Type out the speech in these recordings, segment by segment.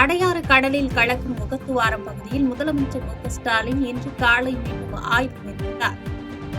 அடையாறு கடலில் கலக்கும் முகத்துவாரம் பகுதியில் முதலமைச்சர் மு.க.ஸ்டாலின் இன்று காலை மீண்டும் ஆய்வு மேற்கொண்டார்.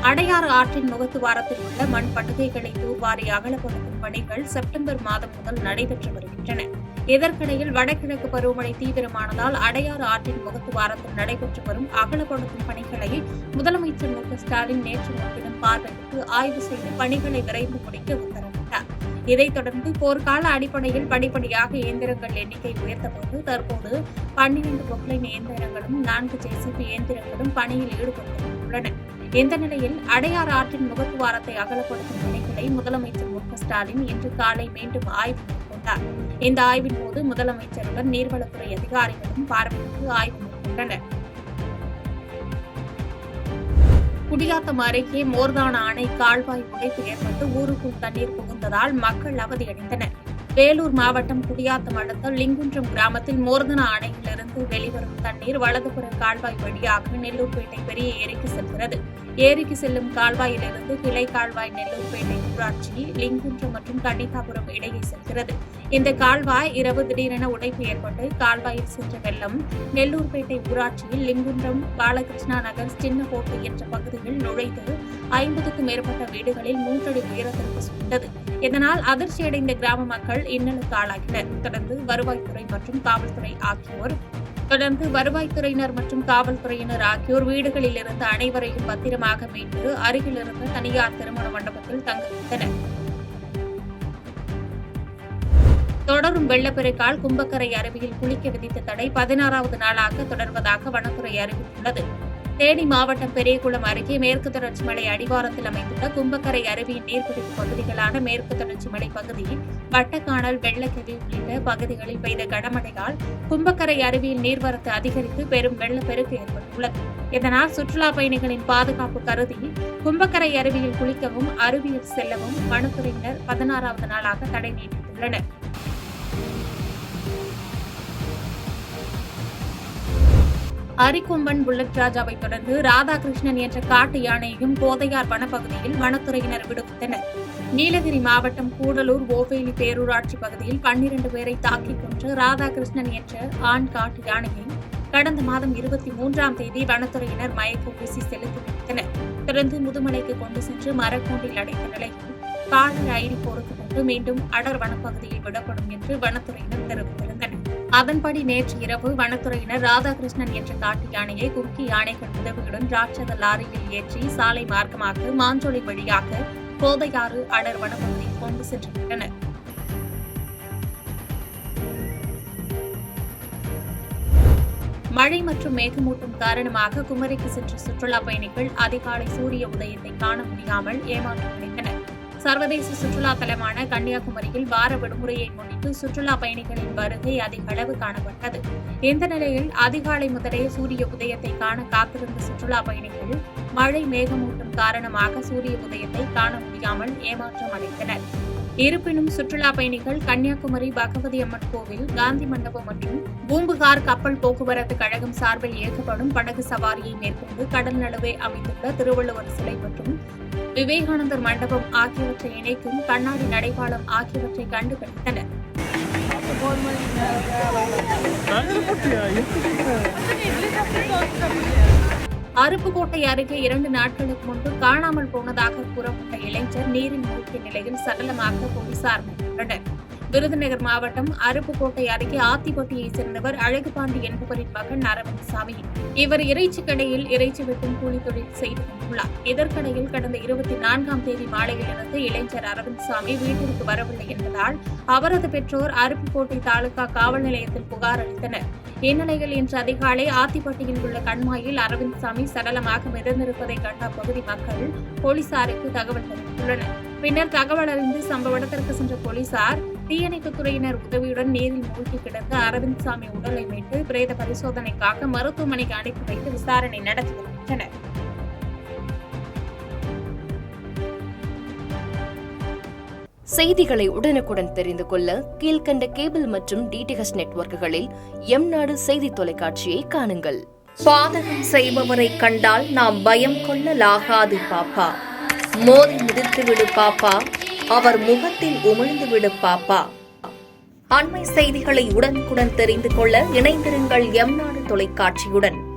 அடையாறு ஆற்றின் முகத்துவாரத்தில் உள்ள மண் படுகைகளை தூர்வாரி அகலப்படுத்தும் பணிகள் செப்டம்பர் மாதம் முதல் நடைபெற்று வருகின்றன. இதற்கிடையில் வடகிழக்கு பருவமழை தீவிரமானதால் அடையாறு ஆற்றின் முகத்துவாரத்தில் நடைபெற்று வரும் அகலப்படுத்தும் பணிகளை முதலமைச்சர் மு.க.ஸ்டாலின் நேற்று முன்தினம் பார்வையிட்டு ஆய்வு செய்து பணிகளை விரைந்து முடிக்க உத்தரவிட்டார். இதைத் தொடர்ந்து போர்க்கால அடிப்படையில் படிப்படியாக இயந்திரங்கள் எண்ணிக்கை உயர்த்தப்பட்டு தற்போது 12 பொக்லைன் இயந்திரங்களும் 4 ஜேசிபி இயந்திரங்களும் பணியில் ஈடுபடுத்தப்பட்டுள்ளன. இந்த நிலையில் அடையாறு ஆற்றின் முகத்துவாரத்தை அகலப்படுத்தும் பணிகளை முதலமைச்சர் மு.க.ஸ்டாலின் இன்று காலை மீண்டும் ஆய்வு மேற்கொண்டார். இந்த ஆய்வின் போது முதலமைச்சருடன் நீர்வளத்துறை அதிகாரிகளும் பார்வையிட்டு ஆய்வு மேற்கொண்டனர். குடியாத்தம் அருகே மோர்தான அணை கால்வாய் உடைப்பு ஏற்பட்டு ஊருக்குள் தண்ணீர் புகுந்ததால் மக்கள் அவதியடைந்தனர். வேலூர் மாவட்டம் குடியாத்தம் அடுத்த லிங்குன்றம் கிராமத்தில் மோர்தனா அணையிலிருந்து வெளிவரும் தண்ணீர் வலதுபுற கால்வாய் வழியாக நெல்லூர்பேட்டை பெரிய ஏரிக்கு செல்கிறது. ஏரிக்கு செல்லும் கால்வாயிலிருந்து கிளை கால்வாய் நெல்லூர்பேட்டை ஊராட்சி, லிங்குன்றம் மற்றும் கன்னிகாபுரம் இடையே செல்கிறது. இந்த கால்வாய் இரவு திடீரென உடைப்பு ஏற்பட்டு கால்வாயில் சென்ற வெள்ளம் நெல்லூர்பேட்டை ஊராட்சியில் லிங்குன்றம், பாலகிருஷ்ணா நகர், சின்னகோட்டை என்ற பகுதியில் நுழைந்து 50க்கும் மேற்பட்ட வீடுகளில் 3 அடி உயரத்திற்கு சூழ்ந்தது. இதனால் அதிர்ச்சியடைந்த கிராம மக்கள் இன்னலுக்கு ஆளாகினர். தொடர்ந்து வருவாய்த்துறையினர் மற்றும் காவல்துறையினர் ஆகியோர் வீடுகளில் இருந்து அனைவரையும் பத்திரமாக மீட்டு அருகிலிருந்த தனியார் திருமண மண்டபத்தில் தங்க வைத்தனர். தொடரும் வெள்ளப்பெருக்கால் கும்பக்கரை அருவியில் குளிக்க விதித்த தடை 16வது நாளாக தொடர்வதாக வனத்துறை அறிவித்துள்ளது. தேனி மாவட்டம் பெரியகுளம் அருகே மேற்கு தொடர்ச்சி மலை அடிவாரத்தில் அமைந்துள்ள கும்பக்கரை அருவியின் நீர்பிடிப்பு பகுதிகளான மேற்கு தொடர்ச்சி மலை பகுதி, வட்டக்கானல், வெள்ளக்கெவி உள்ளிட்ட பகுதிகளில் பெய்த கனமழையால் கும்பக்கரை அருவியில் நீர்வரத்து அதிகரித்து பெரும் வெள்ளப்பெருக்கு ஏற்பட்டுள்ளது. இதனால் சுற்றுலா பயணிகளின் பாதுகாப்பு கருதி கும்பக்கரை அருவியில் குளிக்கவும் அருவியில் செல்லவும் வனத்துறையினர் 16வது நாளாக தடை நீட்டித்துள்ளனர். அரிக்கொம்பன் புல்லட் ராஜாவை தொடர்ந்து ராதாகிருஷ்ணன் என்ற காட்டு யானையையும் கோதையார் வனப்பகுதியில் வனத்துறையினர் விடுவித்தனர். நீலகிரி மாவட்டம் கூடலூர் ஓவேலி பேரூராட்சி பகுதியில் 12 பேரை தாக்கிக் கொன்ற ராதாகிருஷ்ணன் என்ற ஆண் காட்டு யானையை கடந்த மாதம் 23ஆம் தேதி வனத்துறையினர் மயக்க ஊசி செலுத்தி முடித்தனர். தொடர்ந்து முதுமலைக்கு கொண்டு சென்று மரக்கூண்டில் அடைத்த நிலையில் காலர் ஐடி பொறுத்துக் கொண்டு மீண்டும் அடர் வனப்பகுதியில் விடப்படும் என்று வனத்துறையினர் தெரிவித்திருந்தனர். அதன்படி நேற்று இரவு வனத்துறையினர் ராதாகிருஷ்ணன் என்ற காட்டு யானையை குறுக்கி யானைகள் உதவியுடன் ராட்சத லாரியில் ஏற்றி சாலை மார்க்கமாக மாஞ்சோலை வழியாக கோதையாறு அடர் வனப்பகுதியில் கொண்டு சென்றுவிட்டனர். மழை மற்றும் மேகமூட்டம் காரணமாக குமரிக்கு சென்ற சுற்றுலா பயணிகள் அதிகாலை சூரிய உதயத்தை காண முடியாமல் ஏமாற்றமடைந்தனர். சர்வதேச சுற்றுலா தலமான கன்னியாகுமரியில் வார விடுமுறையை முன்னிட்டு சுற்றுலா பயணிகளின் வருகை அதிக அளவு காணப்பட்டது. இந்த நிலையில் அதிகாலை முதலே சூரிய உதயத்தை காண காத்திருந்த சுற்றுலா பயணிகள் மழை மேகமூட்டம் காரணமாக சூரிய உதயத்தை காண முடியாமல் ஏமாற்றம் அடைந்தனர். இருப்பினும் சுற்றுலா பயணிகள் கன்னியாகுமரி பகவதி அம்மன் கோவில், காந்தி மண்டபம் மற்றும் பூம்புகார் கப்பல் போக்குவரத்து கழகம் சார்பில் இயக்கப்படும் படகு சவாரியை மேற்கொண்டு கடல் நடுவே அமைந்துள்ள திருவள்ளுவர் சிலை மற்றும் விவேகானந்தர் மண்டபம் ஆகியவற்றை இணைக்கும் கண்ணாடி நடைபாலம் ஆகியவற்றை கண்டுகளித்தனர். அருப்புக்கோட்டை அருகே 2 நாட்களுக்கு முன்பு காணாமல் போனதாக கூறப்பட்ட இளைஞர் நீரில் மூழ்கிய நிலையில் சடலமாக போலீசார் மீட்டுள்ளனர். விருதுநகர் மாவட்டம் அருப்புக்கோட்டை அருகே ஆத்திப்பட்டியைச் சேர்ந்தவர் அழகுபாண்டி என்பவரின் மகன் அரவிந்த்சாமி. இவர் இறைச்சி கடையில் இறைச்சி வெட்டும் கூலி தொழில் செய்து கொண்டுள்ளார். இதற்கிடையில் கடந்த 24ஆம் தேதி மாலையிலிருந்து இளைஞர் அரவிந்த்சாமி வீட்டிற்கு வரவில்லை என்பதால் அவரது பெற்றோர் அருப்புக்கோட்டை தாலுகா காவல் நிலையத்தில் புகார் அளித்தனர். இந்நிலையில் இன்று அதிகாலை ஆத்திப்பட்டியில் உள்ள கண்மாயில் அரவிந்த்சாமி சடலமாக மிதந்திருப்பதை கண்ட அப்பகுதி மக்கள் போலீசாருக்கு தகவல் தெரிவித்துள்ளனர். பின்னர் தகவல் அறிந்து சம்பவ இடத்திற்கு சென்ற போலீசார் தீயணைப்புத் துறையினர் உதவியுடன் நீரில் மூழ்கி கிடந்த அரவிந்த்சாமி உடலை மீட்டு பிரேத பரிசோதனைக்காக மருத்துவமனைக்கு அனுப்பி வைத்து விசாரணை நடத்தி வருகின்றனர். செய்திகளை உடனுக்குடன் தெரிந்து கொள்ள கீழ்கண்ட கேபிள் மற்றும் டிடிஎச் நெட்வொர்க்குகளில் எம்நாடு செய்தி தொலைக்காட்சியை காணுங்கள். பாதகம் செய்பவரை கண்டால் நாம் பயம் கொள்ளலாகாது பாப்பா. மோதி மிதித்துவிடு பாப்பா, அவர் முகத்தில் உமிழ்ந்துவிடு பாப்பா. அண்மை செய்திகளை உடனுக்குடன் தெரிந்து கொள்ள இணைந்திருங்கள் எம் நாடு தொலைக்காட்சியுடன்.